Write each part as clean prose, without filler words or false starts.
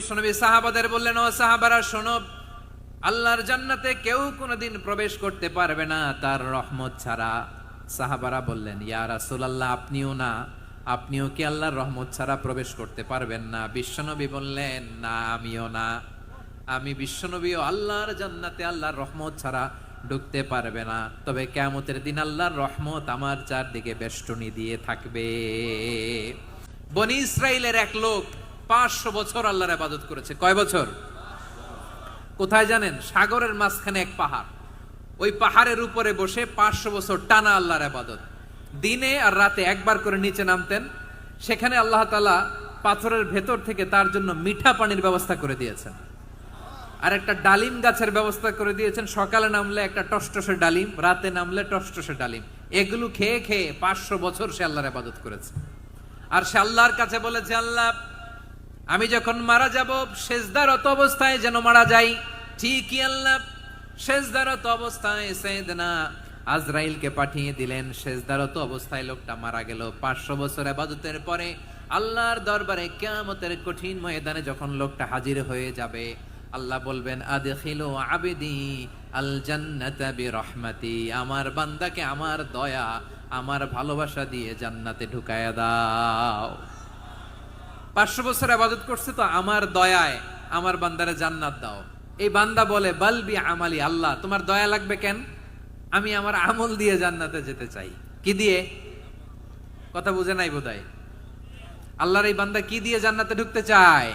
বিশ্বনবী সাহাবাদের বললেন, ও সাহাবারা শোনো, আল্লাহর জান্নাতে কেউ কোনোদিন প্রবেশ করতে পারবে না তার রহমত ছাড়া। সাহাবারা বললেন, ইয়া রাসূলুল্লাহ, আপনিও না? আপনিও কি আল্লাহর রহমত ছাড়া প্রবেশ করতে পারবেন না? বিশ্বনবী বললেন, না, আমিও না। আমি বিশ্বনবীও আল্লাহর জান্নাতে আল্লাহর রহমত ছাড়া ঢুকতে পারবে না, তবে কিয়ামতের দিন আল্লাহর রহমত আমার চারদিকে বেষ্টনী দিয়ে থাকবে। বনি ইসরাইলের এক লোক 500 বছর আল্লাহর ইবাদত করেছে। কয় বছর? কোথায় জানেন? সাগরের মাঝখানে এক পাহাড়, ওই পাহাড়ের উপরে বসে 500 বছর টানা আল্লাহর ইবাদত। দিনে আর রাতে একবার করে নিচে নামতেন। সেখানে আল্লাহ তাআলা পাথরের ভেতর থেকে তার জন্য মিঠা পানির ব্যবস্থা করে দিয়েছেন, আর একটা ডালিম গাছের ব্যবস্থা করে দিয়েছেন। সকালে নামলে একটা টসটসে ডালিম, রাতে নামলে টসটসে ডালিম। এগুলো খেয়ে খেয়ে 500 বছর সে আল্লাহর ইবাদত করেছে। আর সে আল্লাহর কাছে বলেছে, আল্লাহ, আমি যখন মারা যাব সেজদারত অবস্থায় যেন মারা যাই। ঠিকই আল্লাহ সেজদারত অবস্থায় সাইয়েদনা আজরাইলকে পাঠিয়ে দিলেন। সেজদারত অবস্থায় লোকটা মারা গেল। 500 বছর ইবাদতের পরে আল্লাহর দরবারে কিয়ামতের কঠিন ময়দানে যখন লোকটা হাজির হয়ে যাবে, আল্লাহ বলবেন, আদখিলু আবদি আল জান্নাতা বিরহমাতি, আমার বান্দাকে আমার দয়া, আমার ভালোবাসা দিয়ে জান্নাতে ঢুকায়া দাও। 500 বছর ইবাদত করছে তো আমার দয়ায় আমার বান্দারে জান্নাত দাও। এই বান্দা বলে, বালবি আমালি, আল্লাহ তোমার দয়া লাগবে কেন? আমি আমার আমল দিয়ে জান্নাতে যেতে চাই। কি দিয়ে? কথা বুঝে নাই বোধহয়। আল্লাহর এই বান্দা কি দিয়ে জান্নাতে ঢুকতে চায়?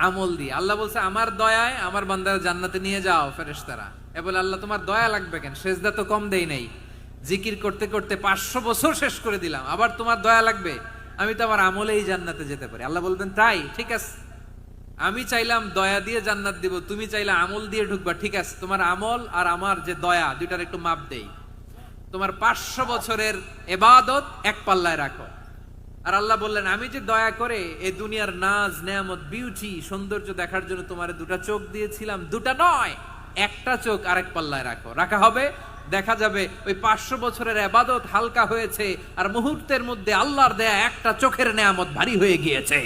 আমল দিয়ে। আল্লাহ বলছে, আমার দয়ায় আমার বান্দারে জান্নাতে নিয়ে যাও। ফেরেশতারা এ বলে, আল্লাহ তোমার দয়া লাগবে কেন? সেজদা তো কম দেই নাই, জিকির করতে করতে 500 বছর শেষ করে দিলাম, আবার তোমার দয়া লাগবে? আমি তো আমার আমলেই জান্নাতে যেতে পারি। আল্লাহ বলবেন, তাই ঠিক আছে, আমি চাইলাম দয়া দিয়ে জান্নাত দিব, তুমি চাইলে আমল দিয়ে ঢুকবা, ঠিক আছে, তোমার আমল আর আমার যে দয়া দুইটার একটু মাপ দেই। তোমার 500 বছরের ইবাদত এক পাল্লায় রাখো। আর আল্লাহ বললেন, আমি যে দয়া করে এই দুনিয়ার নাজ নেয়ামত বিউটি সৌন্দর্য দেখার জন্য তোমারে দুটা চোখ দিয়েছিলাম, দুটা নয় একটা চোখ আরেক পাল্লায় রাখো। রাখা হবে, দেখা যাবে ওই 500 বছরের ইবাদত হালকা হয়েছে, আর মুহূর্তের মধ্যে আল্লাহর দেয়া একটা চোখের নেয়ামত ভারী হয়ে গিয়েছে।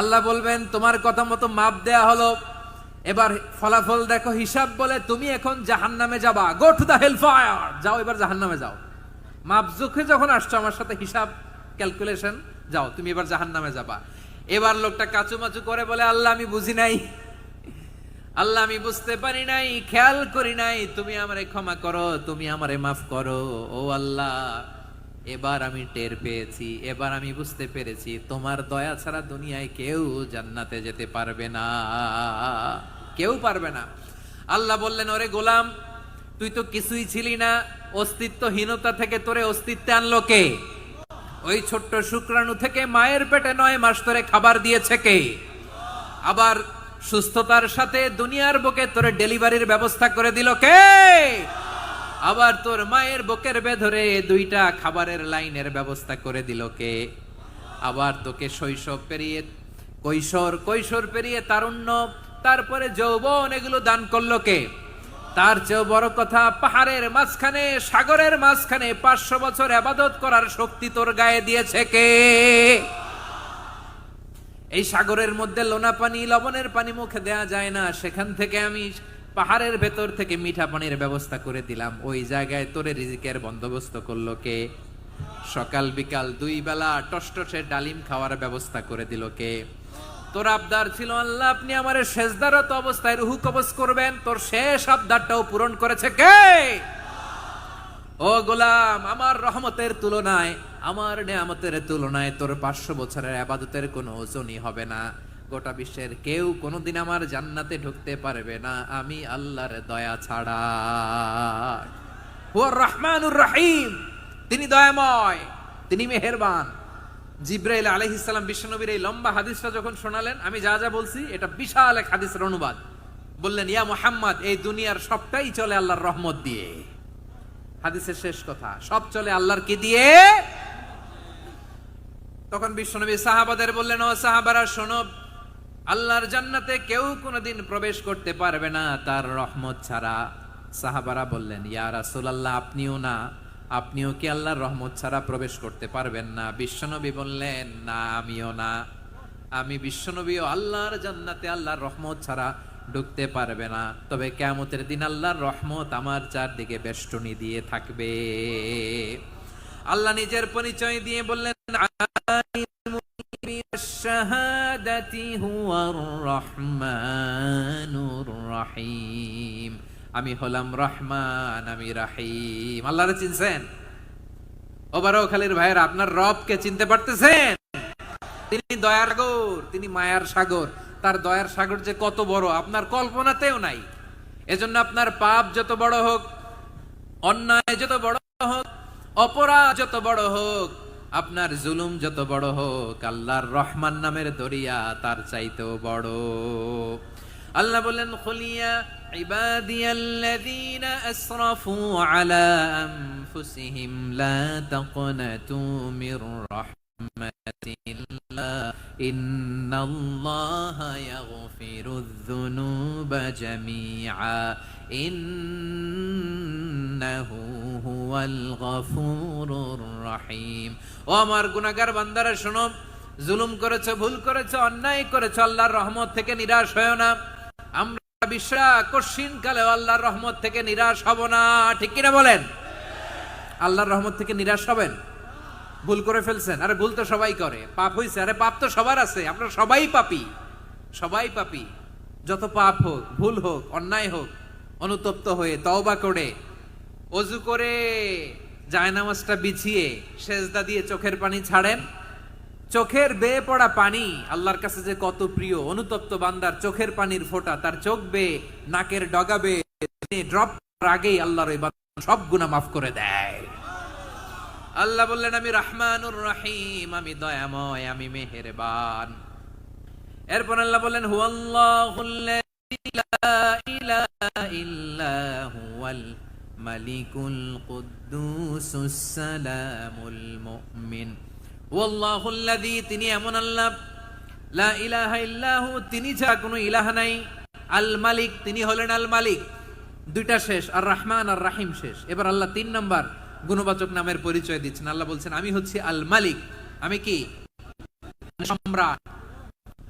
আল্লাহ বলবেন, তোমার কথা মতো মাপ দেয়া হলো, এবার ফলাফল দেখো, হিসাব বলে তুমি এখন জাহান্নামে যাবা। Go to the hell fire, যাও এবার জাহান্নামে যাও। মাপ জোখে যখন আসছো আমার সাথে হিসাব ক্যালকুলেশন, যাও তুমি এবার জাহান্নামে যাবা। এবার লোকটা কাচুমাচু করে বলে, আল্লাহ আমি বুঝি নাই, আল্লাহ আমি বুঝতে পারি নাই, খেয়াল করি নাই, তুমি আমারে ক্ষমা করো, তুমি আমারে মাফ করো। ও আল্লাহ, এবার আমি টের পেয়েছি, এবার আমি বুঝতে পেরেছি, তোমার দয়া ছাড়া দুনিয়ায় কেউ জান্নাতে যেতে পারবে না, কেউ পারবে না। আল্লাহ বললেন, ওরে গোলাম, তুই তো কিছুই ছিলি না, অস্তিত্বহীনতা থেকে তোরে অস্তিত্বে আনলো কে? ওই ছোট্ট শুক্রাণু থেকে মায়ের পেটে 9 মাস ধরে খাবার দিয়েছে কে? আবার সুস্থতার সাথে দুনিয়ার বুকে তোরে ডেলিভারির ব্যবস্থা করে দিল কে? আবার তোর মায়ের বুকের ভেতরে 2টা খাবারের লাইনের ব্যবস্থা করে দিল কে? আবার তোকে শৈশব পেরিয়ে কৈশোর পেরিয়ে তারুণ্য, তারপরে যৌবন, এগুলো দান করলো কে? তার চেয়েও বড় কথা, পাহাড়ের মাঝখানে সাগরের মাঝখানে 500 বছর ইবাদত করার শক্তি তোর গায়ে দিয়েছে কে? এই সাগরের মধ্যে লোনা পানি, লবণের পানি মুখে দেয়া যায় না, সেখান থেকে আমি পাহাড়ের ভেতর থেকে মিঠা পানির ব্যবস্থা করে দিলাম। ওই জায়গায় তোরে রিজিকের বন্দোবস্ত করলো কে? সকাল বিকাল 2 বেলা টসটসে ডালিম খাওয়ার ব্যবস্থা করে দিল কে? তোর আবদার ছিল, আল্লাহ আপনি আমারে সেজদারত অবস্থায় রুহু কবজ করবেন, তোর শেষ আবদারটাও পূরণ করেছে কে? ও গোলাম, আমার রহমতের তুলনায়, আমার নেয়ামতের তুলনায় তোর 500 বছরের ইবাদতের কোনো ওজনই হবে না। গোটা বিশ্বের কেউ কোনোদিন আমার জান্নাতে ঢুকতে পারবে না আমি আল্লাহর দয়া ছাড়া। হুয়ার রহমানুর রহিম, তিনি দয়াময়, তিনি মেহেরবান। জিব্রাইল আলাইহিস সালাম বিশ্বনবীর এই লম্বা হাদিসটা যখন শোনালেন, আমি যা যা বলছি এটা বিশাল এক হাদিসের অনুবাদ। বললেন, ইয়া মুহাম্মদ, এই দুনিয়ার সবটাই চলে আল্লাহর রহমত দিয়ে। হাদিসের শেষ কথা, সব চলে আল্লাহর কি দিয়ে? তখন বিশ্বনবী সাহাবাদের বললেন, ও সাহাবারা শোনো, আল্লাহর জান্নাতে কেউ কোনোদিন প্রবেশ করতে পারবে না তার রহমত ছাড়া। সাহাবারা বললেন, ইয়া রাসূলুল্লাহ, আপনিও না? আপনিও কি আল্লাহর রহমত ছাড়া প্রবেশ করতে পারবেন না? বিশ্বনবী বললেন, না, আমিও না। আমি বিশ্বনবীও আল্লাহর জান্নাতে আল্লাহর রহমত ছাড়া ঢুকতে পারবে না, তবে কিয়ামতের দিন আল্লাহর রহমত আমার চারদিকে বেষ্টনী দিয়ে থাকবে। আল্লাহ নিজের পরিচয় দিয়ে বললেন, শাহাদাতি হুয়ার রহমানুর রহিম, আমি হলাম রহমান, আমি রাহিম। আল্লাহরে চিনছেন? ওবারখালীর ভাইয়ের, আপনার রবকে চিনতে পারতেছেন? তিনি দয়ার সাগর, তিনি মায়ার সাগর। তার দয়ার সাগর যে কত বড় আপনার কল্পনাতেও নাই। এজন্য আপনার পাপ যত বড় হোক, অন্যায় যত বড় হোক, অপরাধ যত বড় হোক, আপনার জুলুম যত বড় হোক, আল্লাহর রহমান নামের দরিয়া তার চাইতেও বড়। আল্লাহ বললেন, খুলিয়া ইবাদিয়াল্লাযীনা আসরাফু আলা আনফুসিহিম লা তাকনাতু মির রাহমাতিল্লাহ ইন্নাল্লাহা ইয়াগফিরুয যুনুবা জামিআ ইন্নাহু হুয়াল গফুরুর রহিম। ও আমার গুনাহগার বান্দারা শোনো, জুলুম করেছো, ভুল করেছো, অন্যায় করেছো, আল্লাহর রহমত থেকে নিরাশ হয়ো না। আমরা বিশ্বাস কঠিন কালে আল্লাহর রহমত থেকে নিরাশ হব না, ঠিক কিনা বলেন? আল্লাহর রহমত থেকে নিরাশ হবেন? ভুল করে ফেলছেন, আরে ভুল তো সবাই করে। পাপ হইছে, আরে পাপ তো সবার আছে, আমরা সবাই পাপী, সবাই পাপী। যত পাপ হোক, ভুল হোক, অন্যায় হোক, অনুতপ্ত হয়ে তওবা করে, ওযু করে, জায়নামাজটা বিছিয়ে সেজদা দিয়ে চোখের পানি ছাড়েন। চোখের বেয়ে পড়া পানি আল্লাহর কাছে যে কত প্রিয়। অনুতপ্ত বান্দার চোখের পানির ফোঁটা তার চোখ বেয়ে, নাকের ডগা বেয়ে ড্রপ আগেই আল্লাহর ওই বান্দা সব গুনাহ মাফ করে দেয়। আল্লাহ বললেন, আমি রহমানুর রহিম, আমি দয়াময়, আমি মেহেরবান। এরপর আল্লাহ বললেন, হুয়াল্লাহুল্লাযী লা ইলাহা ইল্লা হুয়াল মালিকুল কুদ্দুসুস সালামুল মুমিন। ওয়াল্লাহুল্লাযী, তিনি এমন আল্লাহ, লা ইলাহা ইল্লাহু, তিনি ছাড়া কোনো ইলাহ নাই, আল মালিক, তিনি হলেন আল মালিক। দুইটা শেষ, আর রহমান আর রাহিম শেষ। এবার আল্লাহ 3 নাম্বার গুণবাচক নামের পরিচয় দিচ্ছেন। আল্লাহ বলছেন, আমি হচ্ছি আল মালিক। আমি কি? সম্রাট।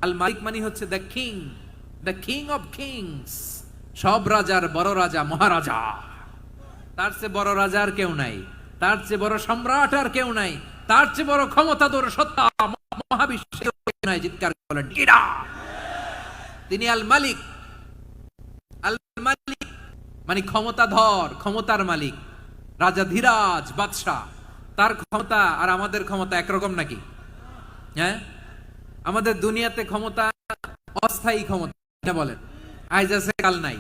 আল মালিক মানে হচ্ছে the king, the king of kings, সব রাজার বড় রাজা, মহারাজা। তার চেয়ে বড় রাজা আর কেউ নাই, তার চেয়ে বড় সম্রাট আর কেউ নাই, তার চেয়ে বড় ক্ষমতাধর সত্তা মহাবিশ্বের নাই। চিৎকার করেন কিরা? তিনি আল মালিক। আল মালিক মানে ক্ষমতাধর, ক্ষমতার মালিক, রাজা ধীরাজ বাদশাহ। তার ক্ষমতা আর আমাদের ক্ষমতা একরকম নাকি? হ্যাঁ, আমাদের দুনিয়াতে ক্ষমতা অস্থায়ী ক্ষমতা, বলেন আইজ আছে কাল নাই,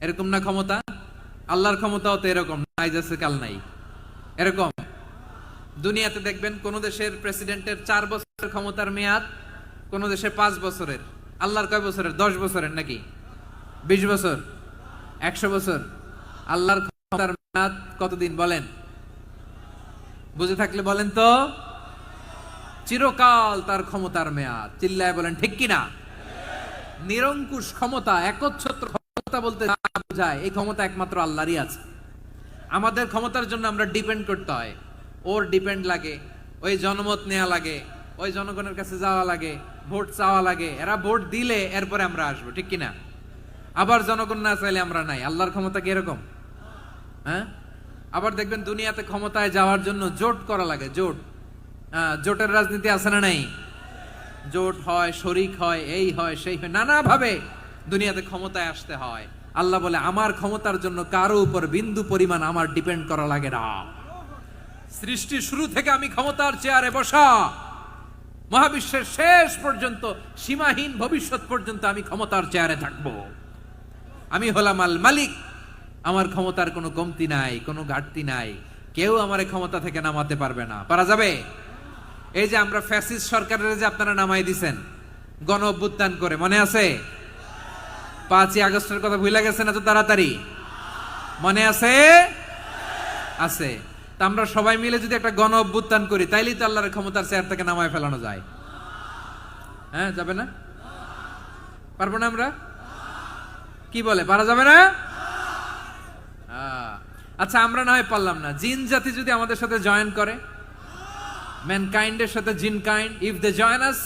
এরকম না ক্ষমতা? আল্লাহর ক্ষমতাও তো এরকম, আইজ আছে কাল নাই এরকম। দুনিয়াতে দেখবেন কোন দেশের প্রেসিডেন্টের 4 বছরের ক্ষমতার মেয়াদ, কোন দেশে 5 বছরের। আল্লাহর কয় বছরের? 10 বছরের নাকি 20 বছর, 100 বছর। আল্লাহর ক্ষমতার মেয়াদ কতদিন বলেন? বুঝে থাকলে বলেন তো। চিরকাল তার ক্ষমতার মেয়াদ। চিল্লায় বলেন ঠিক কিনা? নিরঙ্কুশ ক্ষমতা, একচ্ছত্র ক্ষমতা বলতে বোঝায় এই ক্ষমতা একমাত্র আল্লাহরই আছে। আমাদের ক্ষমতার জন্য আমরা ডিপেন্ড করতে হয়, ওর ডিপেন্ড লাগে, ওই জনমত নেওয়া লাগে, ওই জনগণের কাছে যাওয়া লাগে, ভোট চাওয়া লাগে। এরা ভোট দিলে এরপরে আমরা আসবো, ঠিক কিনা? আবার জনগণ না চাইলে আমরা নাই। আল্লাহর ক্ষমতা কি এরকম? হ্যাঁ। আবার দেখবেন দুনিয়াতে ক্ষমতায় যাওয়ার জন্য জোট করা লাগে, জোট। জোটের রাজনীতি আছে না নাই? জোট হয়, শরিক হয়, এই হয়, সেই হয়, নানা ভাবে দুনিয়াতে ক্ষমতায় আসতে হয়। আল্লাহ বলে, আমার ক্ষমতার জন্য কারো উপর বিন্দু পরিমাণ আমার ডিপেন্ড করা লাগে না। সৃষ্টি শুরু থেকে আমি ক্ষমতার চেয়ারে বসা, মহাবিশ্বের শেষ পর্যন্ত, সীমাহীন ভবিষ্যৎ পর্যন্ত আমি ক্ষমতার চেয়ারে থাকবো। আমি হলাম আল মালিক। আমার ক্ষমতার কোনো কমতি নাই, কোনো ঘাটতি নাই। কেউ আমার ক্ষমতা থেকে নামাতে পারবে না। পারা যাবে? এই যে আমরা ফ্যাসিস্ট সরকারের যে আপনারা নামাই দিছেন গণ অভ্যুত্থান করে, মনে আছে? 5ই আগস্টের কথা ভুলে গেছেন এত তাড়াতাড়ি? মনে আছে? আছে। তা আমরা সবাই মিলে যদি একটা গণ অভ্যুত্থান করি, তাইলেই তো আল্লাহর ক্ষমতার চেয়ার থেকে নামায় ফেলানো যায়। হ্যাঁ, যাবে না? পারবো না আমরা? কি বলে, পারা যাবে না? আচ্ছা, আমরা না হয় পারলাম না, জিন জাতি যদি আমাদের সাথে জয়েন করে, ম্যানকাইন্ডের সাথে জিনকাইন্ড, ইফ দে জয়েন আস,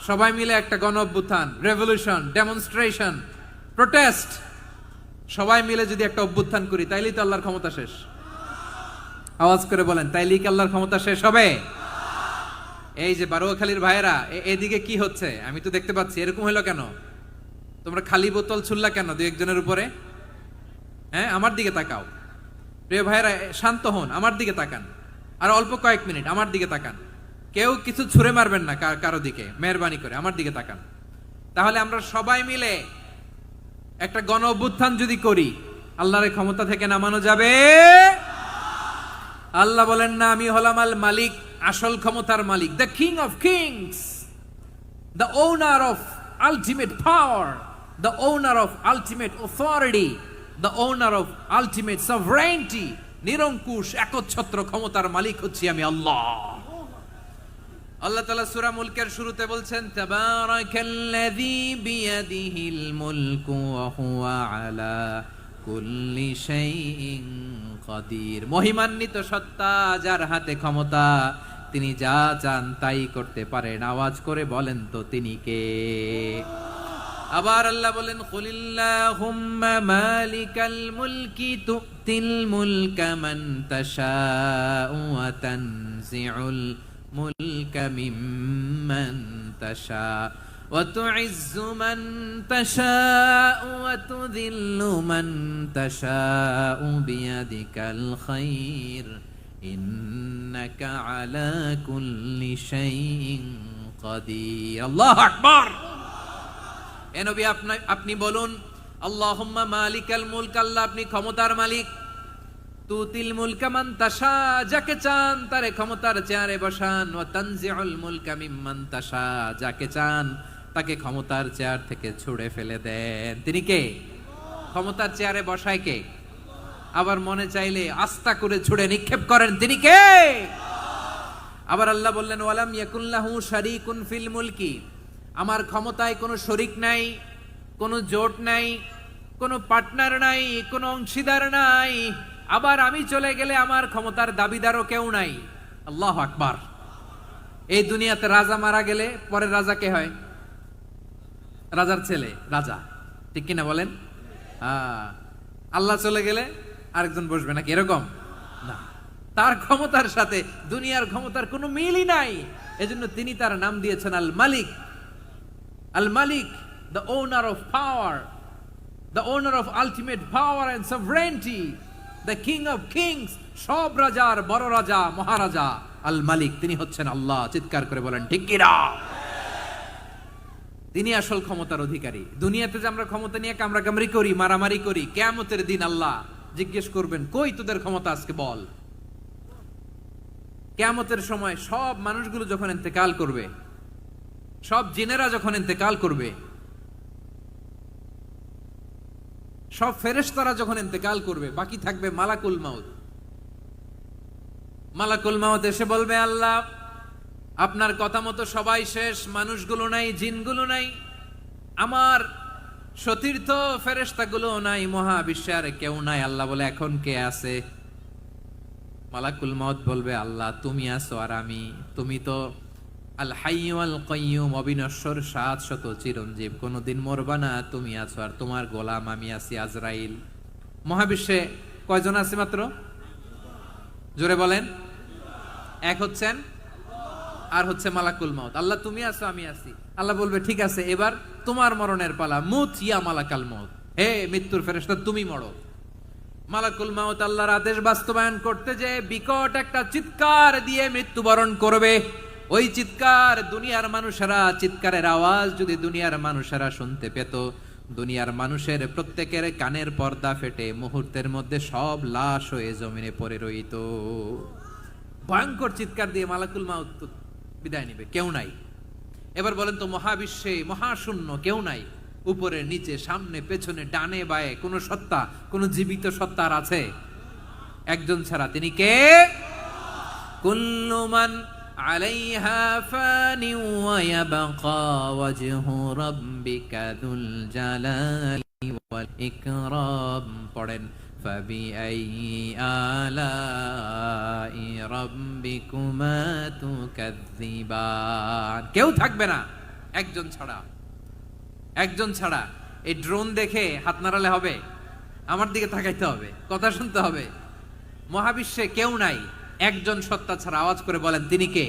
সবাই মিলে একটা গণ অভ্যুত্থান, রেভলিউশন, ডেমনস্ট্রেশন, প্রোটেস্ট, সবাই মিলে যদি একটা অভ্যুত্থান করি তাইলেই তো আল্লাহর ক্ষমতা শেষ। আওয়াজ করে বলেন, তাইলেই কি আল্লাহর ক্ষমতা শেষ হবে? এই যে বারোয়াখালীর ভাইয়েরা, এদিকে কি হচ্ছে আমি তো দেখতে পাচ্ছি, এরকম হলো কেন? তোমরা খালি বোতল ছুড়লা কেন দুই একজনের উপরে? হ্যাঁ, আমার দিকে তাকাও। প্রিয় ভাইয়েরা, শান্ত হন, আমার দিকে তাকান, আর অল্প কয়েক মিনিট আমার দিকে তাকান। কেউ কিছু ছুঁড়ে মারবেন না কারো দিকে, মেহরবানি করে আমার দিকে তাকান। তাহলে আমরা সবাই মিলে একটা গণ অভ্যুত্থান যদি করি, আল্লাহর ক্ষমতা থেকে নামানো যাবে? আল্লাহ বলেন না, আমি হলাম আল মালিক, আসল ক্ষমতার মালিক, the king of kings, the owner of ultimate power, the owner of ultimate authority, the owner of ultimate sovereignty. নিরঙ্কুশ একচ্ছত্র ক্ষমতার মালিক হচ্ছি আমি আল্লাহ। আল্লাহ তাআলা সূরা মুলকের শুরুতে বলছেন, তাবারাকাল্লাযী বিয়াদিহিল মুলকু ওয়া হুয়া আলা কুল্লি শাইইন কাদির। মহিমান্বিত সত্তা, যার হাতে ক্ষমতা, তিনি যা চান তাই করতে পারেন। আওয়াজ করে বলেন তো তিনি কে? আবার আল্লাহ বলেন, কুলিল্লাহুম্মা মালিকাল মুলকি তুতিল মুলকা মান তাশাউ ওয়া তানজিউল মুলকা মিম্মান তাশা ওয়া তুইজ্জু মান তাশাউ ওয়া তুযিল্লু মান তাশাউ বিয়াদিকাল খায়র ইন্নাকা আলা কুল্লি শাইইন কাদির। আল্লাহু আকবার। এ নবী, আপনি বলুন, আল্লাহুম্মা মালিকাল মুলক, আল্লাহ আপনি ক্ষমতার মালিক। তুতিল মুলকা মান তাশা, যাকে চান তারে ক্ষমতার চেয়ারে বসান। ওয়া তানজিউল মুলকা মিম্মান তাশা, যাকে চান তাকে ক্ষমতার চেয়ার থেকে ছুঁড়ে ফেলে দেন। তিনি কে? ক্ষমতার চেয়ারে বসায় কে? আবার মনে চাইলে আস্থা করে ছুঁড়ে নিক্ষেপ করেন, তিনি কে? আবার আল্লাহ বললেন, ওয়ালাম ইয়াকুল্লাহু শারীকুন ফিল মুলকি, আমার ক্ষমতায় কোনো শরিক নাই, কোনো জোট নাই, কোনো পার্টনার নাই, কোনো অংশীদার নাই। আবার আমি চলে গেলে আমার ক্ষমতার দাবিদারও কেউ নাই। আল্লাহু আকবার। এই দুনিয়াতে রাজা মারা গেলে পরে রাজা কে হয়? রাজার ছেলে রাজা, ঠিক কিনা বলেন? আল্লাহ চলে গেলে আরেকজন বসবে নাকি? এরকম না, তার ক্ষমতার সাথে দুনিয়ার ক্ষমতার কোনো মিলই নাই। এজন্য তিনি তার নাম দিয়েছেন আল মালিক। আল মালিক, the owner of power, the owner of ultimate power and sovereignty, the king of kings, সব রাজার বড় রাজা, মহারাজা আল মালিক, তিনি হচ্ছেন আল্লাহ। চিৎকার করে বলেন ঠিক কি না? তিনি আসল ক্ষমতার অধিকারী। দুনিয়াতে যে আমরা ক্ষমতা নিয়ে কামড়াকামড়ি করি, মারামারি করি, কিয়ামতের দিন আল্লাহ জিজ্ঞেস করবেন, কই তোদের ক্ষমতা আজকে বল। কিয়ামতের সময় সব মানুষগুলো যখন ইন্তেকাল করবে, সব জিনেরা যখন ইন্তেকাল করবে, সব ফেরেশতারা যখন ইন্তেকাল করবে, বাকি থাকবে মালাকুল মাউত। মালাকুল মাউত এসে বলবে, আল্লাহ আপনার কথা মতো সবাই শেষ, মানুষগুলো নাই, জিনগুলো নাই, আমার সতীর্থ ফেরেশতাগুলো নাই, মহাবিশ্বে আর কেউ নাই। আল্লাহ বলে, এখন কে আছে? মালাকুল মাউত বলবে, আল্লাহ তুমি আছো আর আমি। তুমি তো আল হাইয়্যু আল কাইয়্যুম, অবিনশ্বর, শাশ্বত, চিরঞ্জীব, কোনদিন মরবা না, তুমি আছো আর তোমার গোলাম আমি আছি আজরাইল। মহাবিশ্বে কয়জন আছে মাত্র? জোরে বলেন। এক হচ্ছেন আর হচ্ছে মালাকুল মাউত। আল্লাহ তুমি আছো আমি আছি। আল্লাহ বলবে, ঠিক আছে, এবার তোমার মরণের পালা, মুত ইয়া মালাকাল মাউত, হে মৃত্যুর ফেরেশতা তুমি মরো। মালাকুল মাউত আল্লাহর আদেশ বাস্তবায়ন করতে যে বিকট একটা চিৎকার দিয়ে মৃত্যুবরণ করবে। ওই চিৎকার দুনিয়ার মানুষেরা, চিৎকারের আওয়াজ যদি দুনিয়ার মানুষেরা শুনতে পেত, দুনিয়ার মানুষের প্রত্যেকের কানের পর্দা ফেটে মুহূর্তের মধ্যে সব লাশ হয়ে জমিনে পড়ে রইত। ভয়ঙ্কর চিৎকার দিয়ে মালাকুল মাউত বিদায় নিবে, কেউ নাই। এবার বলেন তো, মহাবিশ্বে মহাশূন্য, কেউ নাই, উপরে নিচে সামনে পেছনে ডানে বায়ে কোন সত্তা, কোন জীবিত সত্তার আছে? একজন ছাড়া, তিনি কে? কুল্লু মান আলাইহা ফানি ওয়া ইয়াবকা ওয়াজহু রাব্বিকা যুল জালালি ওয়াল ইকরাম। পড়েন, ফাবিআইয়ি আলাই রাব্বিকুমা তুকাযযিবান। কেউ থাকবে না, একজন ছাড়া, একজন ছাড়া। এই ড্রোন দেখে হাত নাড়ালে হবে? আমার দিকে তাকাইতে হবে, কথা শুনতে হবে। মহাবিশ্বে কেউ নাই, একজন সত্তা ছাড়া। আওয়াজ করে বলেন তিনি কে?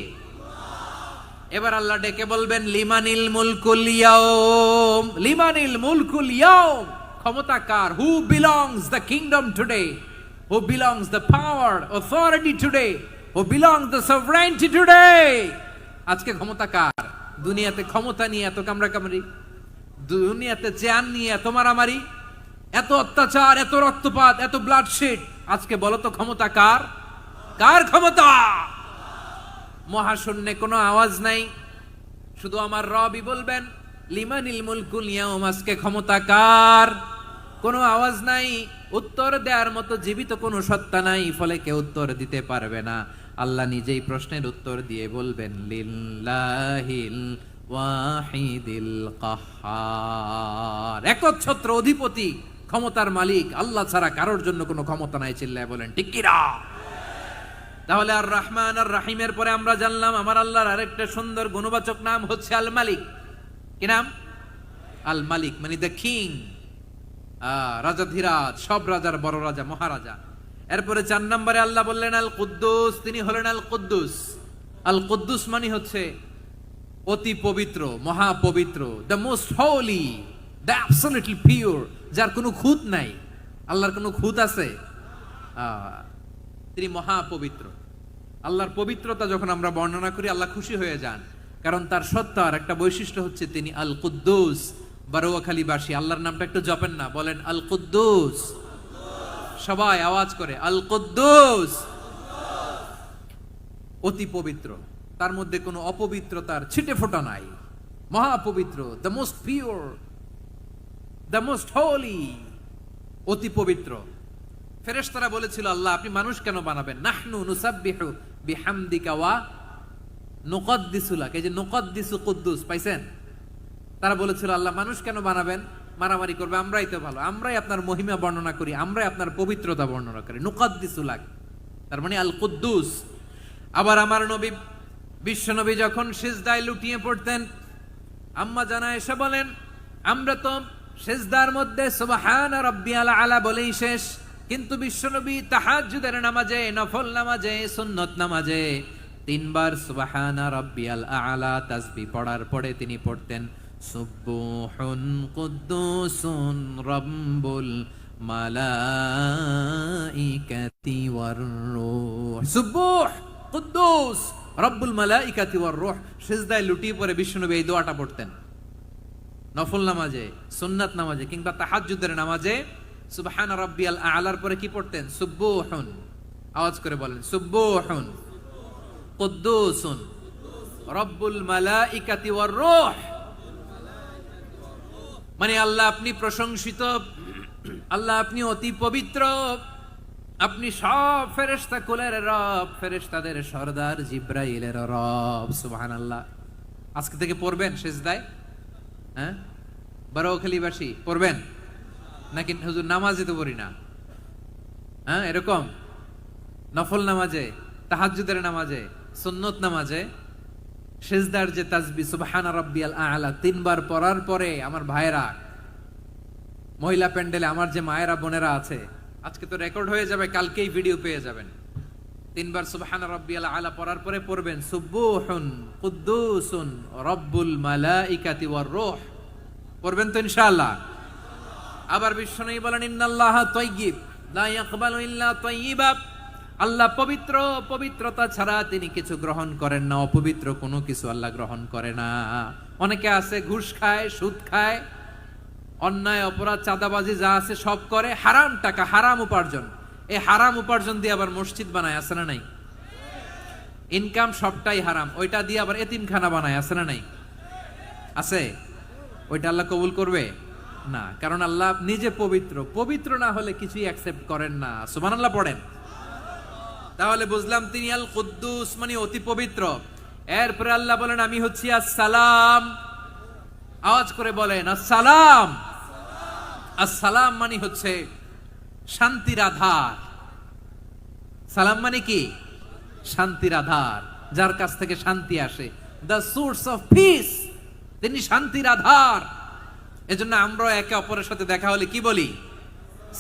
এবার আল্লাহ ডেকে বলবেন লিমানিল মুলকুল ইয়াউম, লিমানিল মুলকুল ইয়াউম, ক্ষমতা কার? Who belongs the kingdom today, who belongs the power authority today, who belongs the sovereignty today. আজকে ক্ষমতা কার? দুনিয়াতে ক্ষমতা নিয়ে এত কামড়াকামড়ি, দুনিয়াতে চেয়ার নিয়ে এত মারামারি, এত অত্যাচার, এত রক্তপাত, এত ব্লাডশেড। আজকে বলো তো ক্ষমতা কার? কার ক্ষমতা? মহাশূন্যে কোনো আওয়াজ নাই, শুধু আমার রবই বলবেন লিমানিল মুলকুল ইয়াউম, আজকে ক্ষমতা কার? কোনো আওয়াজ নাই, উত্তর দেওয়ার মতো জীবিত কোনো সত্তা নাই, ফলে কেউ উত্তর দিতে পারবে না। আল্লাহ নিজেই প্রশ্নের উত্তর দিয়ে বলবেন লিল্লাহিল ওয়াহিদিল কাহ্হার, একচ্ছত্র অধিপতি, ক্ষমতার মালিক আল্লাহ ছাড়া কারোর জন্য কোনো ক্ষমতা নাই। চিল্লায় বলেন ঠিক কি না? তাহলে আর রহমান আর রাহিমের পরে আমরা জানলাম আমার আল্লাহর আরেকটা সুন্দর গুণবাচক নাম হচ্ছে আল মালিক। কি নাম? আল মালিক, মানে দ্য কিং, রাজাধিরাজ, সব রাজার বড় রাজা, মহারাজা। এরপরে 4 নম্বরে আল্লাহ বললেন আল কুদ্দুস, তিনি হলেন আল কুদ্দুস। আল কুদ্দুস মানে হচ্ছে অতি পবিত্র, মহাপবিত্র, the most holy, the absolutely pure, যার কোনো খুঁত নাই। আল্লাহর কোনো খুঁত আছে? তিনি মহাপবিত্র। আল্লাহর পবিত্রতা যখন আমরা বর্ণনা করি আল্লাহ খুশি হয়ে যান, কারণ তার সত্তার একটা বৈশিষ্ট্য হচ্ছে তিনি আল কুদ্দুস। বারোয়াখালীবাসী আল্লাহর নামটা একটু জপেন না, বলেন আল কুদ্দুস, সবাই আওয়াজ করে আল কুদ্দুস। অতি পবিত্র, তার মধ্যে কোনো অপবিত্রতার ছিটে ফোঁটা নাই, মহাপবিত্র, the most pure, the most holy, অতি পবিত্র। ফেরেশতারা বলেছিল আল্লাহ আপনি মানুষ কেন বানাবেন? নাহনু নুসাব্বিহু বিহামদিকা ওয়া নুকদ্দিসু লাক, এই যে নুকদ্দিসু কুদ্দুস পাইছেন? তারা বলেছিল আল্লাহ মানুষ কেন বানাবেন? মারামারি করবে, আমরাই তো ভালো, আমরাই আপনার মহিমা বর্ণনা করি, আমরাই আপনার পবিত্রতা বর্ণনা করি। নুকদ্দিসু লাক তার মানে আল কুদ্দুস। আবার আমার নবী বিশ্ব নবী যখন সিজদায় লুটিয়ে পড়তেন, আম্মা জানা এসে বলেন আমরা তো সিজদার মধ্যে সুবহান রাব্বিয়াল আলা বলেই শেষ, কিন্তু বিশ্বনবী তাহাজ্জুদের নামাজে, নফল নামাজে, সুন্নত নামাজে 3 বার সুবহানা রাব্বিয়াল আলা তাসবিহ পড়ার পরে তিনি পড়তেন সুবহুন কুদ্দুসুন রাব্বুল মালাইকাতি ওয়ার রূহ। সুবহ কুদ্দুস রব্বুল মালাইকাতি ওয়ার রূহ। সিজদায় লুটিয়ে পড়ে বিশ্বনবী এই দোয়াটা পড়তেন। নফল নামাজে, সুন্নাত নামাজে কিংবা তাহাজ্জুদের নামাজে সুবহান রাব্বিয়াল আলার পরে কি পড়তেন? সুবহুন। আওয়াজ করে বলেন সুবহুন কুদ্দুসুন রব্বুল মালাইকাতি ওয়ার রূহ। মানে আল্লাহ আপনি প্রশংসিত, আল্লাহ আপনি অতি পবিত্র, আপনি সব ফেরেশতা কুলের রব, ফেরেশতাদের সরদার জিব্রাইলের রব। সুবহানাল্লাহ। আজকে থেকে পড়বেন সিজদায়? হ্যাঁ, বারোখালীবাসী পড়বেন নাকি? হুজুর নামাজে তো পড়ি না। হ্যাঁ, এরকম নফল নামাজে, তাহাজ্জুদের নামাজে, সুন্নত নামাজে সিজদার যে তাসবিহ সুবহান রাব্বিয়াল আলা 3 বার পড়ার পরে আমার ভাইরা, মহিলা প্যান্ডেলে আমার যে মায়েরা বোনেরা আছে, আজকে তো রেকর্ড হয়ে যাবে, কালকেই ভিডিও পেয়ে যাবেন। 3 বার সুবহান রাব্বিয়াল আলা পড়ার পরে পড়বেন সুবহুন কুদ্দুসুন রব্বুল মালাইকাতি ওয়ার রূহ। পড়বেন তো ইনশাআল্লাহ? আবার বিশ্বনবী বলেন ইন্নাল্লাহা তাইয়্যিব লা ইয়াকবালু ইল্লা তাইয়্যিবা। আল্লাহ পবিত্র, পবিত্রতা ছাড়া তিনি কিছু গ্রহণ করেন না, অপবিত্র কোনো কিছু আল্লাহ গ্রহণ করে না। অনেকে আছে ঘুষ খায়, সুদ খায়, অন্যায় অপরাধ চাঁদাবাজি যা আছে সব করে, হারাম টাকা, হারাম উপার্জন। এই হারাম উপার্জন দিয়ে আবার মসজিদ বানায়, আছে না নাই? ইনকাম সবটাই হারাম, ওইটা দিয়ে আবার এতিমখানা বানায়, আছে না নাই? আছে। ওইটা আল্লাহ কবুল করবে না, কারণ আল্লাহ নিজে পবিত্র। পবিত্র না হলে কিছুই অ্যাকসেপ্ট করেন না। সুবহানাল্লাহ পড়েন। তাহলে বুঝলাম তিনি আল কুদ্দুস মানে অতি পবিত্র। এরপরে আল্লাহ বলেন আমি হচ্ছি আসসালাম। আওয়াজ করে বলেন আসসালাম। আসসালাম মানে হচ্ছে শান্তির আধার। সালাম মানে কি? শান্তির আধার, যার কাছ থেকে শান্তি আসে। দ্য সোর্স অফ পিস, তিনি শান্তির আধার। এজন্য আমরা একে অপরের সাথে দেখা হলে কি বলি?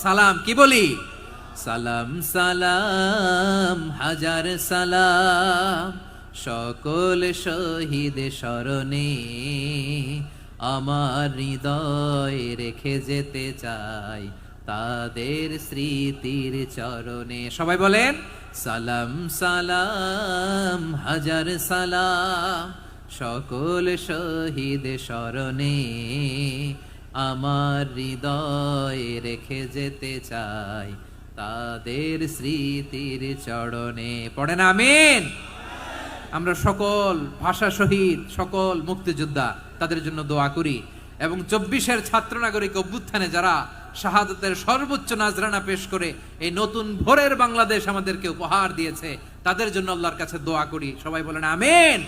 সালাম। কি বলি? সালাম সালাম হাজার সালাম, সকল শহীদ স্মরণে আমার হৃদয় রেখে যেতে চাই তাদের স্মৃতির চরণে। সবাই বলেন সালাম সালাম হাজার সালাম, সকল শহীদ স্মরণে আমার হৃদয় রেখে যেতে চাই তাদের স্মৃতির চরণে। পড়েন আমিন। আমরা সকল ভাষা শহীদ, সকল মুক্তিযোদ্ধা তাদের জন্য দোয়া করি, এবং 24-এর ছাত্র নাগরিক অভ্যুত্থানে যারা শাহাদাতের সর্বোচ্চ নাজরানা পেশ করে এই নতুন ভোরের বাংলাদেশ আমাদেরকে উপহার দিয়েছে, তাদের জন্য আল্লাহর কাছে দোয়া করি। সবাই বলেন আমিন।